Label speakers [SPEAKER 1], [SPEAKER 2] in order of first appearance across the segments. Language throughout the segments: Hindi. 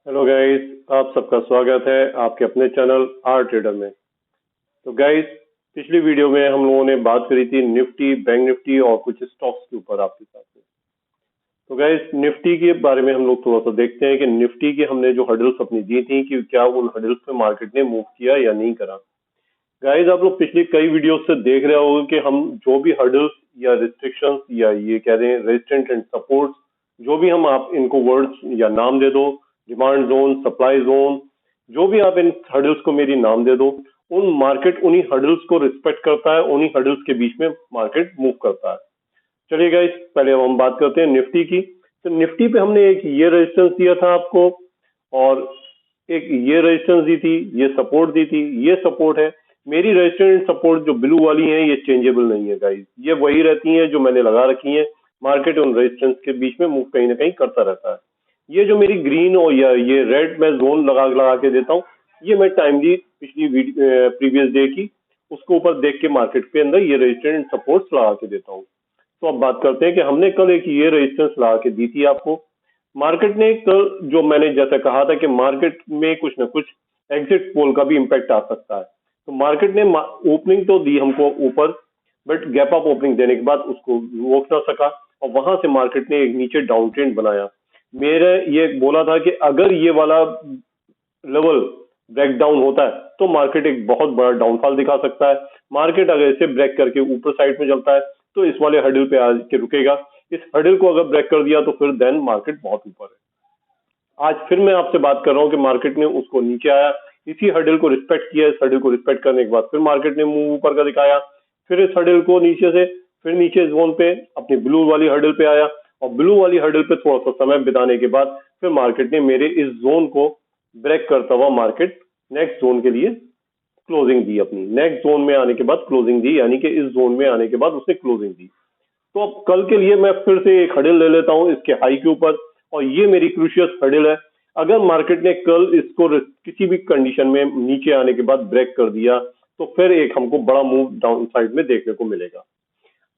[SPEAKER 1] हेलो गाइस, आप सबका स्वागत है आपके अपने चैनल आर ट्रेडर में। तो गाइस, पिछली वीडियो में हम लोगों ने बात करी थी निफ्टी, बैंक निफ्टी और कुछ स्टॉक्स के ऊपर आपके साथ में। तो गाइस, निफ्टी के बारे में हम लोग थोड़ा सा देखते हैं कि निफ्टी की हमने जो हर्डल्स अपनी दी थी कि क्या उन हर्डल्स पे मार्केट ने मूव किया या नहीं करा। गाइस, आप लोग पिछली कई वीडियो से देख रहे होंगे कि हम जो भी हर्डल्स या रिस्ट्रिक्शंस या ये कह रहे हैं रेजिस्टेंट एंड सपोर्ट, जो भी हम आप इनको वर्ड्स या नाम दे दो, डिमांड जोन, सप्लाई जोन, जो भी आप इन हर्डल्स को मेरी नाम दे दो, उन मार्केट उन्हीं हर्डल्स को रिस्पेक्ट करता है, उन्हीं हर्डल्स के बीच में मार्केट मूव करता है। चलिए गाइस, पहले अब हम बात करते हैं निफ्टी की। तो निफ्टी पे हमने एक ये रेजिस्टेंस दिया था आपको और एक ये रेजिस्टेंस दी थी, ये सपोर्ट दी थी, ये सपोर्ट है। मेरी रेजिस्टेंस सपोर्ट जो ब्लू वाली है ये चेंजेबल नहीं है गाइस, ये वही रहती हैं जो मैंने लगा रखी हैं। मार्केट उन रेजिस्टेंस के बीच में मूव कहीं ना कहीं करता रहता है। ये जो मेरी ग्रीन और या ये रेड मैं जोन लगा लगा के देता हूँ, ये मैं टाइमली पिछली प्रीवियस डे की उसको ऊपर देख के मार्केट के अंदर ये रेजिस्टेंस सपोर्ट लगा के देता हूँ। तो अब बात करते हैं कि हमने कल एक ये रेजिस्टेंस लगा के दी थी आपको। मार्केट ने कल जो मैंने जैसा कहा था कि मार्केट में कुछ ना कुछ एग्जिट पोल का भी इम्पैक्ट आ सकता है। तो मार्केट ने ओपनिंग तो दी हमको ऊपर, बट गैप अप ओपनिंग देने के बाद उसको रोक ना सका और वहां से मार्केट ने एक नीचे डाउन ट्रेंड बनाया। मेरे ये बोला था कि अगर ये वाला लेवल ब्रेक डाउन होता है तो मार्केट एक बहुत बड़ा डाउनफॉल दिखा सकता है। मार्केट अगर इसे ब्रेक करके ऊपर साइड में चलता है तो इस वाले हर्डल पे आके रुकेगा। इस हर्डल को अगर ब्रेक कर दिया तो फिर देन मार्केट बहुत ऊपर है। आज फिर मैं आपसे बात कर रहा हूँ कि मार्केट ने उसको नीचे आया, इसी हर्डल को रिस्पेक्ट किया। इस हर्डल को रिस्पेक्ट करने के बाद फिर मार्केट ने मूव ऊपर का दिखाया, फिर इस हर्डल को नीचे से फिर नीचे जोन पे अपनी ब्लू वाली हर्डल पे आया और ब्लू वाली हर्डल पे थोड़ा सा समय बिताने के बाद फिर मार्केट ने मेरे इस जोन को ब्रेक करता हुआ मार्केट नेक्स्ट जोन के लिए क्लोजिंग दी। अपनी नेक्स्ट जोन में आने के बाद क्लोजिंग दी, यानी कि इस जोन में आने के बाद उसने क्लोजिंग दी। तो अब कल के लिए मैं फिर से एक हर्डल ले लेता हूं इसके हाई के ऊपर और ये मेरी क्रूशियस हर्डल है। अगर मार्केट ने कल इसको किसी भी कंडीशन में नीचे आने के बाद ब्रेक कर दिया तो फिर एक हमको बड़ा मूव डाउन साइड में देखने को मिलेगा।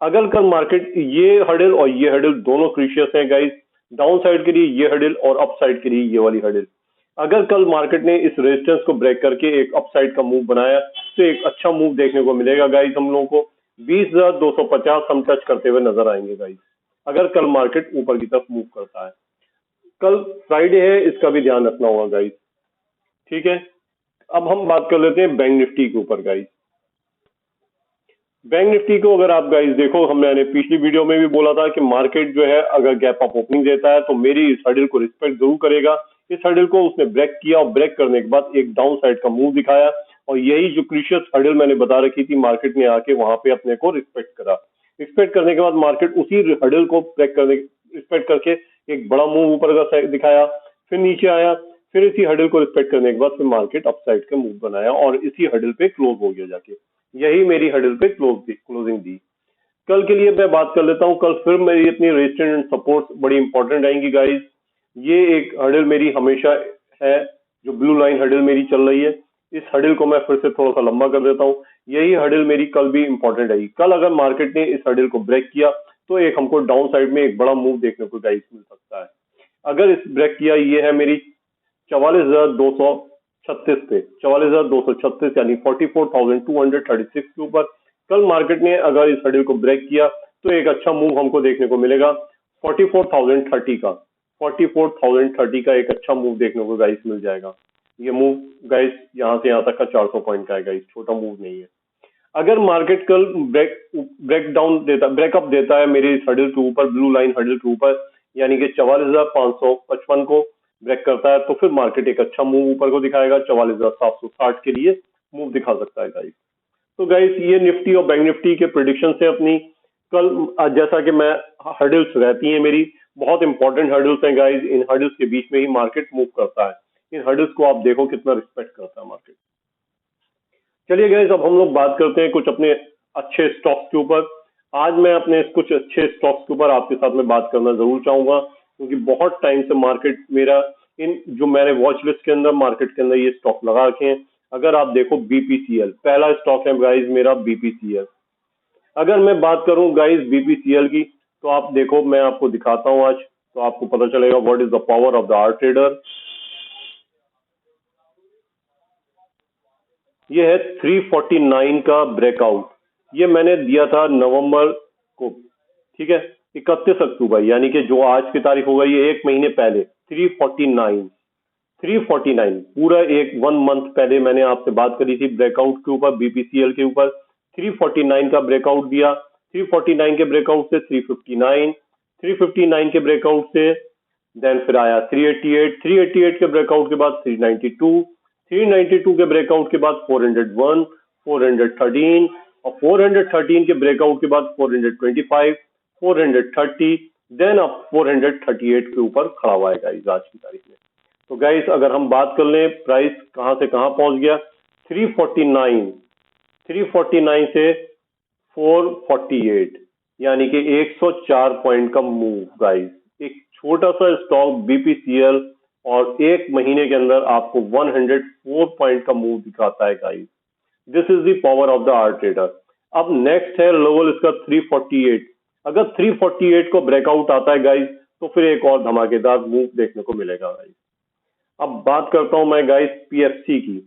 [SPEAKER 1] अगर कल मार्केट ये हर्डल और ये हर्डल दोनों क्रूशियस हैं गाइस, डाउन साइड के लिए ये हर्डल और अप साइड के लिए ये वाली हर्डल। अगर कल मार्केट ने इस रेजिस्टेंस को ब्रेक करके एक अप साइड का मूव बनाया तो एक अच्छा मूव देखने को मिलेगा गाइस। हम लोगों को 20,250 हम टच करते हुए नजर आएंगे गाइस, अगर कल मार्केट ऊपर की तरफ मूव करता है। कल फ्राइडे है, इसका भी ध्यान रखना होगा गाइस, ठीक है। अब हम बात कर लेते हैं बैंक निफ्टी के ऊपर गाइस। बैंक निफ्टी को अगर आप गाइस देखो, हमने पिछली वीडियो में भी बोला था कि मार्केट जो है अगर गैप अप ओपनिंग देता है तो मेरी इस हर्डल को रिस्पेक्ट जरूर करेगा। इस हर्डल को उसने ब्रेक किया और ब्रेक करने के बाद एक डाउन साइड का मूव दिखाया और यही जो क्रूशियस हर्डल मैंने बता रखी थी, मार्केट ने आके वहां पे अपने को रिस्पेक्ट करा। रिस्पेक्ट करने के बाद मार्केट उसी हर्डल को ब्रेक करने रिस्पेक्ट करके एक बड़ा मूव ऊपर का दिखाया, फिर नीचे आया, फिर इसी हर्डल को रिस्पेक्ट करने के बाद फिर मार्केट अपसाइड का मूव बनाया और इसी हर्डल पे क्लोज हो गया जाके। यही मेरी हर्डल पे क्लोजिंग दी। कल के लिए मैं बात कर लेता हूँ। कल फिर मेरी अपनी रेजिस्टेंस एंड सपोर्ट बड़ी इंपॉर्टेंट आएंगी गाइस। ये एक हर्डल मेरी हमेशा है, जो ब्लू लाइन हर्डल मेरी चल रही है। इस हर्डल को मैं फिर से थोड़ा सा लंबा कर देता हूँ। यही हर्डल मेरी कल भी इंपॉर्टेंट आएगी। कल अगर मार्केट ने इस हर्डल को ब्रेक किया तो एक हमको डाउन साइड में एक बड़ा मूव देखने को गाइस मिल सकता है। अगर इस ब्रेक किया, ये है मेरी 44,236 पे, 44,236 यानी 44,236 के ऊपर कल मार्केट ने अगर इस हर्डल को ब्रेक किया तो एक अच्छा मूव हमको देखने को मिलेगा 44,030 का। 44,030 का एक अच्छा मूव देखने को गाइस मिल जाएगा। ये मूव गाइस यहाँ से यहाँ तक का 400 पॉइंट का है गाइस, छोटा मूव नहीं है। अगर मार्केट कल ब्रेकअप देता है मेरे इस हर्डल के ऊपर, ब्लू लाइन हर्डल के ऊपर, यानी कि 44,555 को ब्रेक करता है तो फिर मार्केट एक अच्छा मूव ऊपर को दिखाएगा। 44,760 के लिए मूव दिखा सकता है गाइस। तो गाइस, ये निफ्टी और बैंक निफ्टी के प्रिडिक्शन है अपनी। कल जैसा कि मैं हर्डल्स रहती हैं मेरी, बहुत इंपॉर्टेंट हर्डल्स हैं गाइस। इन हर्डल्स के बीच में ही मार्केट मूव करता है। इन हर्डल्स को आप देखो कितना रिस्पेक्ट करता है मार्केट। चलिए गाइस, अब हम लोग बात करते हैं कुछ अपने अच्छे स्टॉक्स के ऊपर। आज मैं अपने कुछ अच्छे स्टॉक्स के ऊपर आपके साथ में बात करना जरूर चाहूंगा, क्योंकि बहुत टाइम से मार्केट मेरा इन जो मैंने वॉच लिस्ट के अंदर मार्केट के अंदर ये स्टॉक लगा रखे हैं। अगर आप देखो, बीपीसीएल पहला स्टॉक है गाइस मेरा, बीपीसीएल। अगर मैं बात करूं गाइस बीपीसीएल की, तो आप देखो, मैं आपको दिखाता हूं आज, तो आपको पता चलेगा what is the power of the R trader. ये है 349 का ब्रेकआउट। ये मैंने दिया था नवंबर को, ठीक है, 31 अक्टूबर, यानी कि जो आज की तारीख होगा ये एक महीने पहले। 349 पूरा एक 1 मंथ पहले मैंने आपसे बात करी थी ब्रेकआउट के ऊपर, बीपीसीएल के ऊपर। 349 का ब्रेकआउट दिया। 349 के ब्रेकआउट से 359, 359 के ब्रेकआउट से देन फिर आया 388, 388 के ब्रेकआउट के बाद 392, 392 के ब्रेकआउट के बाद 401, 413 और 413 के ब्रेकआउट के बाद 425, 430, देन अब 438 के ऊपर खड़ा हुआ है गाइस आज की तारीख में। तो गाइस अगर हम बात कर लें प्राइस कहां से कहां पहुंच गया, 349, 349 से 448, यानी कि 104 पॉइंट का मूव गाइस। एक छोटा सा स्टॉक बीपीसीएल और एक महीने के अंदर आपको 104 पॉइंट का मूव दिखाता है guys. This is the power of the art trader. अब नेक्स्ट है लेवल इसका 348। अगर 348 को ब्रेकआउट आता है गाइस तो फिर एक और धमाकेदार मूव देखने को मिलेगा गाइस। अब बात करता हूं मैं गाइस पीएफसी की।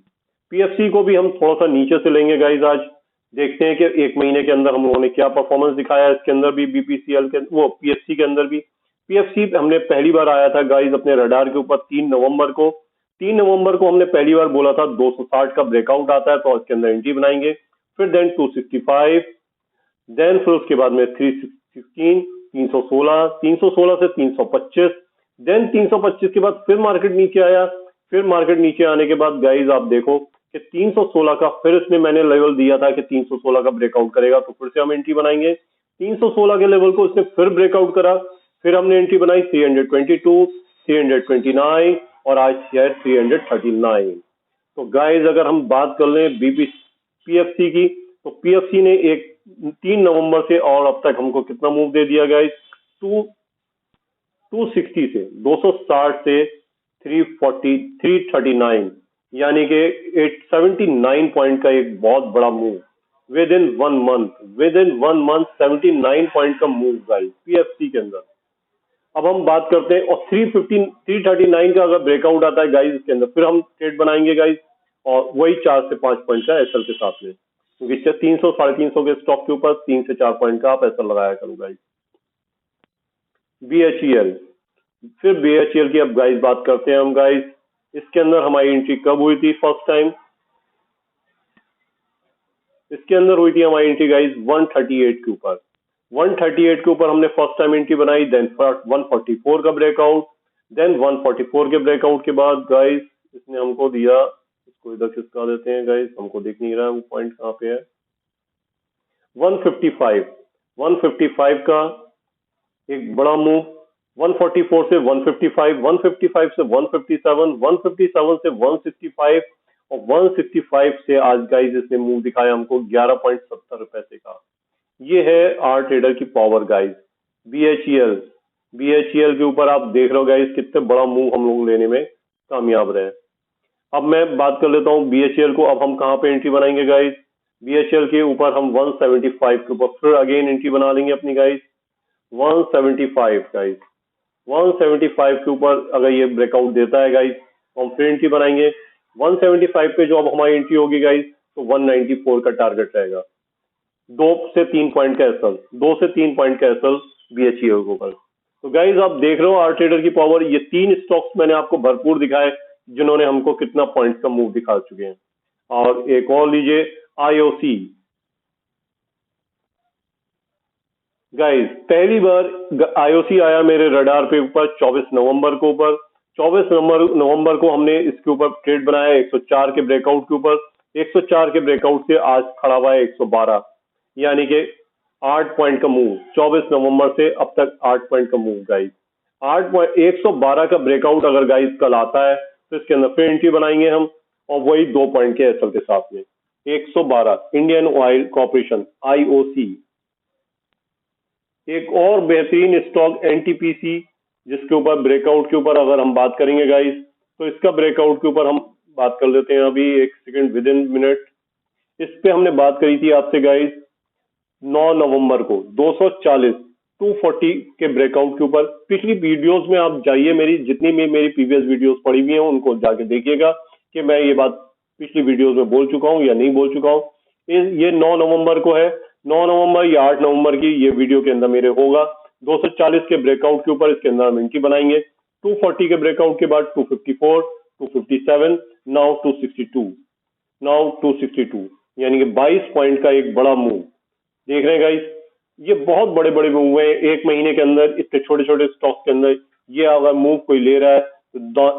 [SPEAKER 1] पीएफसी को भी हम थोड़ा सा नीचे से लेंगे गाइस। आज देखते हैं कि एक महीने के अंदर हम लोगों ने क्या परफॉर्मेंस दिखाया है। इसके अंदर भी बीपीसीएल के वो पीएफसी के अंदर भी, पीएफसी हमने पहली बार आया था गाइस अपने रडार के ऊपर 3 नवंबर को। 3 नवंबर को हमने पहली बार बोला था 260 का ब्रेकआउट आता है तो इसके अंदर एंट्री बनाएंगे। फिर देन 265, देन फिर उसके बाद में 316, 316, 316 से 325, देन 325 के बाद फिर मार्केट नीचे आया। फिर मार्केट नीचे आने के बाद गाइस आप देखो कि 316 का फिर इसने मैंने लेवल दिया था कि 316 का ब्रेकआउट करेगा तो फिर से हम एंट्री बनाएंगे। 316 के लेवल को इसने फिर ब्रेकआउट करा, फिर हमने एंट्री बनाई 322, 329 और आज है 339। तो गाइस अगर हम बात कर लें पीएफसी की, तो पीएफसी ने एक 3 नवंबर से और अब तक हमको कितना मूव दे दिया गाइस, 260 से 260 से 340, 339, यानी कि 879 पॉइंट का एक बहुत बड़ा move with in 1 month. With in 1 month 79 point का मूव गाइस पीएफसी के अंदर। अब हम बात करते हैं और 315, 339 का अगर ब्रेकआउट आता है गाइस इसके अंदर फिर हम ट्रेड बनाएंगे गाइस, और वही 4 से 5 पॉइंट का एसएल के साथ में, क्योंकि 300, 350 के स्टॉक के ऊपर 3 से 4 पॉइंट का आप एसएल लगाया करो गाइस। बीएचईएल, फिर बीएचईएल की अब गाइस बात करते हैं हम गाइस। इसके अंदर हमारी एंट्री कब हुई थी फर्स्ट टाइम, इसके अंदर हुई थी हमारी एंट्री गाइस 138 के ऊपर। 138 के ऊपर हमने फर्स्ट टाइम एंट्री बनाई, देन 144 का ब्रेकआउट, देन 144 के ब्रेकआउट के बाद गाइस इसने हमको दिया, इसको इधर खिसका देते हैं गाइस, हमको दिख नहीं रहा है वो पॉइंट कहाँ पे है। 155, 155 का एक बड़ा मूव, 144 से 155, 155 से 157, 157 से 165 और 165 से आज गाइस इसने मूव दिखाया हमको 11.70 पैसे का। ये है आर ट्रेडर की पावर गाइस। बीएचईएल, बीएचईएल के ऊपर आप देख रहे हो गाइस कितने बड़ा मूव हम लोग लेने में कामयाब रहे। अब मैं बात कर लेता हूँ बीएचईएल को, अब हम कहाँ पे एंट्री बनाएंगे गाइस। बीएचईएल के ऊपर हम 175 के ऊपर फिर अगेन एंट्री बना लेंगे अपनी गाइस। 175 गाइस, 175 के ऊपर अगर ये ब्रेकआउट देता है गाइस तो हम फिर एंट्री बनाएंगे। 175 पे जो अब हमारी एंट्री होगी गाइस तो 194 का टारगेट रहेगा। 2 से 3 पॉइंट का एसएल, 2 से 3 पॉइंट का एसएल बीएचईएल के ऊपर। तो गाइज आप देख रहे हो आर ट्रेडर की पावर। ये 3 स्टॉक्स मैंने आपको भरपूर दिखाए जिन्होंने हमको कितना पॉइंट का मूव दिखा चुके हैं। और एक और लीजिए आईओसी गाइज, पहली बार आईओसी आया मेरे रडार पे ऊपर 24 नवंबर को ऊपर। 24 नवंबर को हमने इसके ऊपर ट्रेड बनाया 104 के ब्रेकआउट के ऊपर। 104 के ब्रेकआउट से आज खड़ा हुआ है 112, यानी कि 8 पॉइंट का मूव। 24 नवंबर से अब तक 8 पॉइंट का मूव गाइस। 112 का ब्रेकआउट अगर गाइस कल आता है तो इसके अंदर फिर एंट्री बनाएंगे हम, और वही 2 पॉइंट के एसएल के साथ में। 112 इंडियन ऑयल कॉर्पोरेशन आईओसी। एक और बेहतरीन स्टॉक एनटीपीसी, जिसके ऊपर ब्रेकआउट के ऊपर अगर हम बात करेंगे गाइस तो इसका ब्रेकआउट के ऊपर हम बात कर लेते हैं अभी, एक सेकंड, विद इन मिनट। इस पे हमने बात करी थी आपसे गाइस 9 नवंबर को 240, 240 के ब्रेकआउट के ऊपर। पिछली वीडियोस में आप जाइए, मेरी जितनी भी मेरी प्रीवियस वीडियोस पड़ी हुई हैं उनको जाके देखिएगा कि मैं ये बात पिछली वीडियोस में बोल चुका हूँ या नहीं बोल चुका हूँ। ये 9 नवंबर को है, 9 नवंबर या 8 नवंबर की ये वीडियो के अंदर मेरे होगा। 240 के ब्रेकआउट के ऊपर इसके अंदर हम एंट्री बनाएंगे। 240 के ब्रेकआउट के बाद 254, 257, नाउ 262, नाउ 262, यानी कि 22 पॉइंट का एक बड़ा मूव देख रहे हैं गाइस। ये बहुत बड़े बड़े मूव है एक महीने के अंदर, इतने छोटे छोटे स्टॉक के अंदर ये अगर मूव कोई ले रहा है तो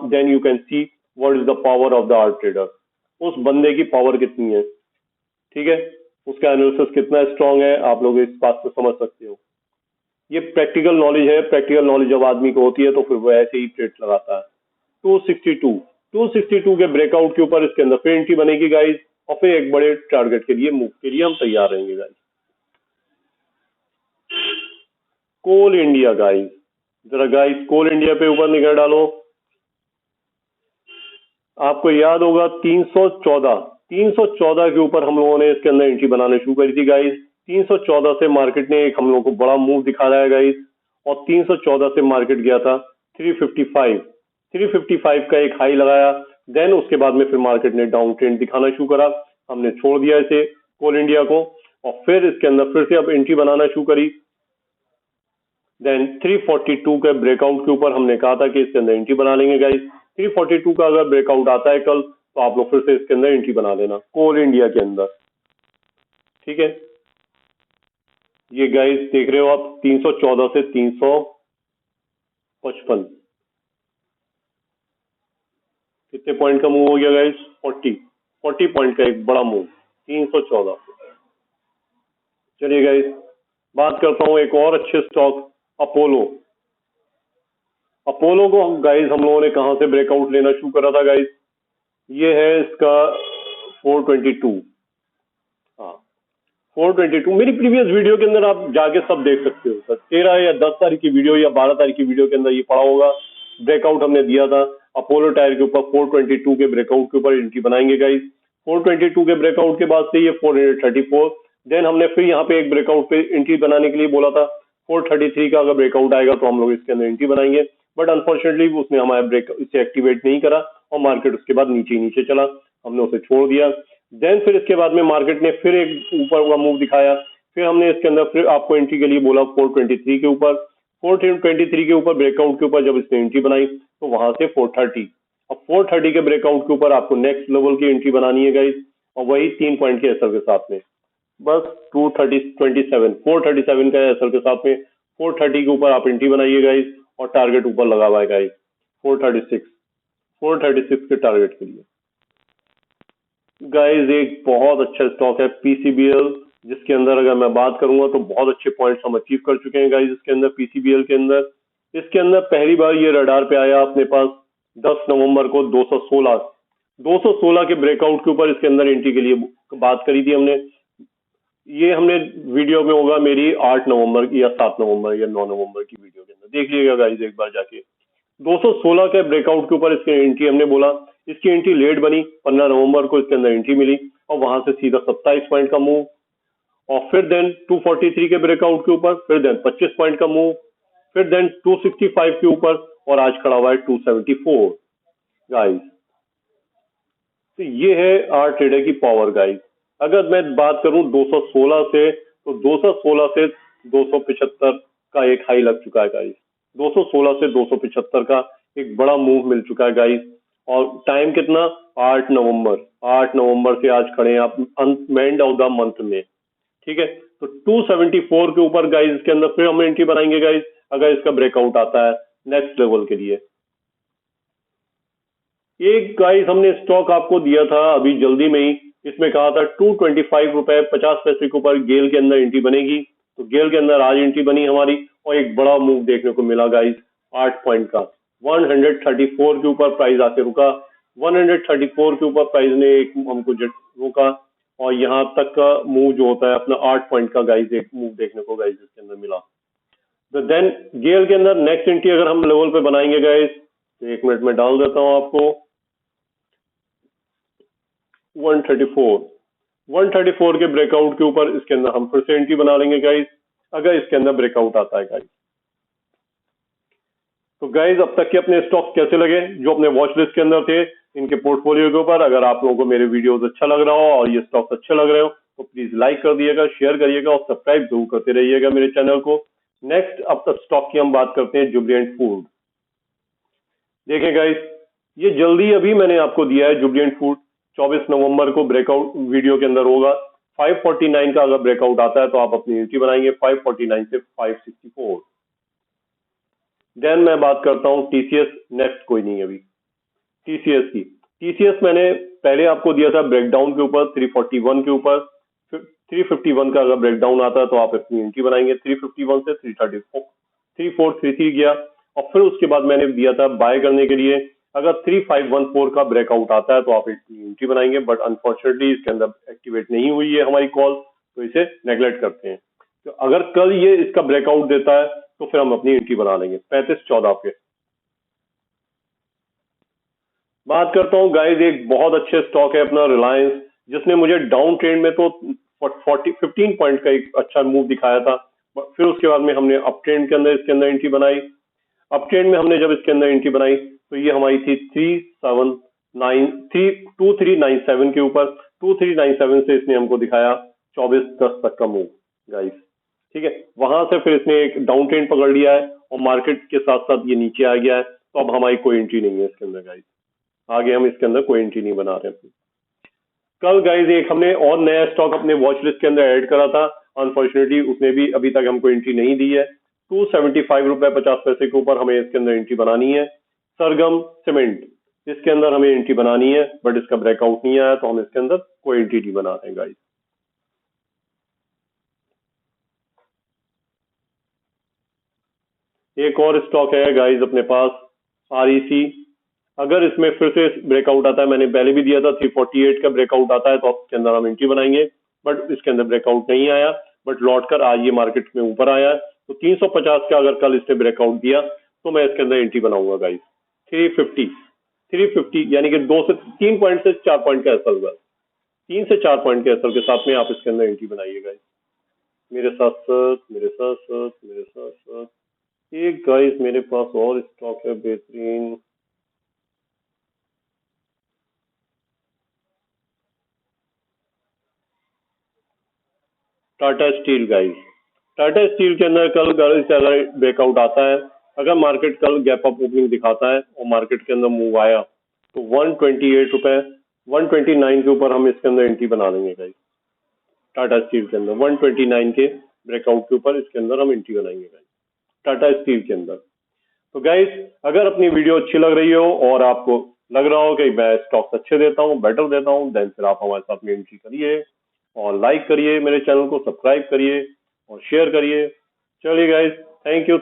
[SPEAKER 1] then you can see what is the power of the art trader. उस बंदे की पावर कितनी है, ठीक है, उसका एनालिसिस कितना स्ट्रांग है, आप लोग इस बात को समझ सकते हो। ये प्रैक्टिकल नॉलेज है, प्रैक्टिकल नॉलेज जब आदमी को होती है तो फिर वो ऐसे ही ट्रेड लगाता है। 262 के ब्रेकआउट के ऊपर इसके अंदर फिर एंट्री बनेगी गाइस, और फिर एक बड़े टारगेट के लिए मूव के लिए हम तैयार रहेंगे गाइस। कोल इंडिया गाइस, जरा गाइस कोल इंडिया पे ऊपर निगाह डालो। आपको याद होगा 314 के ऊपर हम लोगों ने इसके अंदर एंट्री बनाने शुरू करी थी गाइस। 314 से मार्केट ने एक हम लोगों को बड़ा मूव दिखा रहा है गाइस, और 314 से मार्केट गया था 355 का एक हाई लगाया। देन उसके बाद में फिर मार्केट ने डाउन ट्रेंड दिखाना शुरू करा, हमने छोड़ दिया इसे कोल इंडिया को, और फिर इसके अंदर फिर से अब एंट्री बनाना शुरू करी। देन 342 के ब्रेकआउट के ऊपर हमने कहा था कि इसके अंदर एंट्री बना लेंगे गाइस। 342 का अगर ब्रेकआउट आता है कल तो आप लोग फिर से इसके अंदर एंट्री बना लेना कोल इंडिया के अंदर, ठीक है। ये गाइस देख रहे हो आप 314 से 355 कितने पॉइंट का मूव हो गया गाइस? 40 पॉइंट का एक बड़ा मूव 314। चलिए गाइस बात करता हूं एक और अच्छे स्टॉक अपोलो को गाइस हम लोगों ने कहां से ब्रेकआउट लेना शुरू करा था गाइस? ये है इसका 422। हाँ 422 मेरी प्रीवियस वीडियो के अंदर आप जाके सब देख सकते हो सर। 13 या 10 तारीख की वीडियो या 12 तारीख की वीडियो के अंदर ये पड़ा होगा। ब्रेकआउट हमने दिया था अपोलो टायर के ऊपर 422 के ब्रेकआउट के ऊपर एंट्री बनाएंगे गाइस। 422 के ब्रेकआउट के बाद से ये 434, देन हमने फिर यहाँ पे एक ब्रेकआउट पे एंट्री बनाने के लिए बोला था। 433 का अगर ब्रेकआउट आएगा तो हम लोग इसके अंदर एंट्री बनाएंगे, बट अनफॉर्चुनेटली उसने हमारा ब्रेक इसे एक्टिवेट नहीं करा और मार्केट उसके बाद नीचे ही नीचे चला, हमने उसे छोड़ दिया। देन फिर इसके बाद में मार्केट ने फिर एक ऊपर का मूव दिखाया, फिर हमने इसके अंदर फिर आपको एंट्री के लिए बोला 423 के ऊपर। 423 के ऊपर ब्रेकआउट के ऊपर जब इसने एंट्री बनाई तो वहां से 430, अब 430 के ब्रेकआउट के ऊपर आपको नेक्स्ट लेवल की एंट्री बनानी है गाइस, और वही 3 पॉइंट के असर के साथ में बस 437 का असर के साथ में 430 के ऊपर आप एंट्री बनाइए गाइस, और टारगेट ऊपर लगा हुआ है गाइस 436 के टारगेट के लिए। गाइस एक बहुत अच्छा स्टॉक है पीसीबीएल, जिसके अंदर अगर मैं बात करूंगा तो बहुत अच्छे पॉइंट्स हम अचीव कर चुके हैं गाइस इसके अंदर पीसीबीएल के अंदर। इसके अंदर पहली बार ये रडार पे आया अपने पास 10 नवंबर को 216 के ब्रेकआउट के ऊपर इसके अंदर एंट्री के लिए बात करी थी हमने। ये हमने वीडियो में होगा मेरी 8 नवंबर या 7 नवंबर या 9 नवंबर की वीडियो के अंदर, देख लीजिएगा गाइस एक बार जाके। 216 के ब्रेकआउट के ऊपर इसकी एंट्री हमने बोला, इसकी एंट्री लेट बनी, 15 नवंबर को इसके अंदर एंट्री मिली और वहां से सीधा 27 पॉइंट का मूव, और फिर देन 243 के ब्रेकआउट के ऊपर, फिर देन 25 पॉइंट का मूव, फिर देन 265 के ऊपर, और आज खड़ा हुआ है 274 गाइस। तो ये है आर्ट ट्रेडर की पावर गाइस। अगर मैं बात करूं 216 से, तो 216 से 275 का एक हाई लग चुका है गाइस। 216 से 275 का एक बड़ा मूव मिल चुका है गाइस, और टाइम कितना? 8 नवंबर से आज खड़े हैं आप एंड ऑफ द मंथ में, ठीक है। तो 274 के ऊपर गाइस इसके अंदर फिर हम एंट्री बनाएंगे गाइस, अगर इसका ब्रेकआउट आता है नेक्स्ट लेवल के लिए। एक गाइस हमने स्टॉक आपको दिया था अभी जल्दी में ही, इसमें कहा था 225 रुपए 50 पैसे के ऊपर गेल के अंदर एंट्री बनेगी, तो गेल के अंदर आज एंट्री बनी हमारी, और एक बड़ा मूव देखने को मिला गाइस 8 पॉइंट का। 134 के ऊपर प्राइस आके रुका, 134 के ऊपर प्राइस ने एक हमको रोका, और यहाँ तक का मूव जो होता है अपना 8 पॉइंट का गाइस एक मूव देखने को गाइस इसके अंदर मिला। तो देन गेल के अंदर नेक्स्ट एंट्री अगर हम लेवल पे बनाएंगे गाइस, तो 1 मिनट में डाल देता हूं आपको। 134 के ब्रेकआउट के ऊपर इसके अंदर हम फिर से एंट्री बना लेंगे गाइस, अगर इसके अंदर ब्रेकआउट आता है गाइस। तो गाइस अब तक के अपने स्टॉक कैसे लगे जो अपने वॉच लिस्ट के अंदर थे? इनके पोर्टफोलियो के ऊपर। अगर आप लोगों को मेरे वीडियोस अच्छा लग रहा हो और ये स्टॉक्स अच्छे लग रहे हो तो प्लीज लाइक कर दिएगा, शेयर करिएगा और सब्सक्राइब जरूर करते रहिएगा मेरे चैनल को। नेक्स्ट अब तक स्टॉक की हम बात करते हैं जुबिलेंट फूड। देखिए गाइस, ये जल्दी अभी मैंने आपको दिया है जुबिलेंट फूड, 24 नवंबर को ब्रेकआउट वीडियो के अंदर होगा। 549 का अगर ब्रेकआउट आता है तो आप अपनी एंट्री बनाएंगे 549 से 564। देन मैं बात करता हूँ टीसीएस, नेक्स्ट कोई नहीं अभी टीसीएस की। टीसीएस मैंने पहले आपको दिया था ब्रेकडाउन के ऊपर 341 के ऊपर। 351 का अगर ब्रेकडाउन आता है तो आप अपनी एंट्री बनाएंगे 351 से 3433 गया। और फिर उसके बाद मैंने दिया था बाय करने के लिए, अगर 3514 का ब्रेकआउट आता है तो आप अपनी एंट्री बनाएंगे। बट अनफॉर्चुनेटली इसके अंदर एक्टिवेट नहीं हुई है हमारी कॉल, तो इसे नेग्लेक्ट करते हैं। तो अगर कल ये इसका ब्रेकआउट देता है तो फिर हम अपनी एंट्री बना लेंगे 3514 पे। बात करता हूँ गाइस, एक बहुत अच्छे स्टॉक है अपना रिलायंस, जिसने मुझे डाउन ट्रेंड में तो 15 पॉइंट का एक अच्छा मूव दिखाया था। फिर उसके बाद में हमने अप ट्रेंड के अंदर इसके अंदर एंट्री बनाई। अप ट्रेंड में हमने जब इसके अंदर एंट्री बनाई तो ये हमारी थी 2397 के ऊपर। 2397 से इसने हमको दिखाया 2410 तक का मूव गाइस, ठीक है। वहां से फिर इसने एक डाउन ट्रेंड पकड़ लिया है और मार्केट के साथ साथ ये नीचे आ गया है, तो अब हमारी कोई एंट्री नहीं है इसके अंदर गाइस। आगे हम इसके अंदर कोई एंट्री नहीं बना रहे हैं। कल गाइस एक हमने और नया स्टॉक अपने वॉच लिस्ट के अंदर ऐड करा था, अनफॉर्चुनेटली उसने भी अभी तक हमको एंट्री नहीं दी है। 275 रुपए 50 पैसे के ऊपर हमें इसके अंदर एंट्री बनानी है। सरगम सीमेंट, इसके अंदर हमें एंट्री बनानी है, बट इसका ब्रेकआउट नहीं आया तो हम इसके अंदर कोई एंट्री नहीं बना रहे हैं गाइस। एक और स्टॉक है गाइस अपने पास आरईसी। अगर इसमें फिर से ब्रेकआउट आता है, मैंने पहले भी दिया था 348 का ब्रेकआउट आता है तो आप इसके अंदर हम एंट्री बनाएंगे। बट इसके अंदर ब्रेकआउट नहीं आया, बट लौट कर आज ये मार्केट में ऊपर आया है, तो 350 का अगर कल इसने ब्रेकआउट दिया तो मैं इसके अंदर एंट्री बनाऊंगा गाइस। 350 यानी कि 2 से 3 पॉइंट से 4 पॉइंट का असर होगा। 3 से 4 पॉइंट के असर के साथ में आप इसके अंदर एंट्री बनाइए गाइस। मेरे साथ साथ मेरे साथ साथ मेरे साथ साथ एक गाइस मेरे पास और स्टॉक है बेहतरीन। Tata steel guys, Tata steel के अंदर कल अगर ब्रेकआउट आता है, अगर मार्केट कल गैप अप ओपनिंग दिखाता है और मार्केट के अंदर मूव आया तो 128 रुपए 129 के ऊपर हम इसके अंदर एंट्री बना लेंगे गाइस। टाटा स्टील के अंदर 129 के ब्रेकआउट के ऊपर इसके अंदर हम एंट्री बनाएंगे गाइस टाटा स्टील के अंदर। तो गाइस अगर अपनी वीडियो अच्छी लग रही हो और आपको लग रहा हो कि मैं स्टॉक्स अच्छे देता हूँ, बेटर देता हूँ, देन फिर आप हमारे साथ में एंट्री करिए और लाइक करिए, मेरे चैनल को सब्सक्राइब करिए और शेयर करिए। चलिए guys, thank you.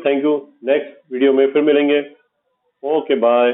[SPEAKER 1] Next video में फिर मिलेंगे। Okay bye.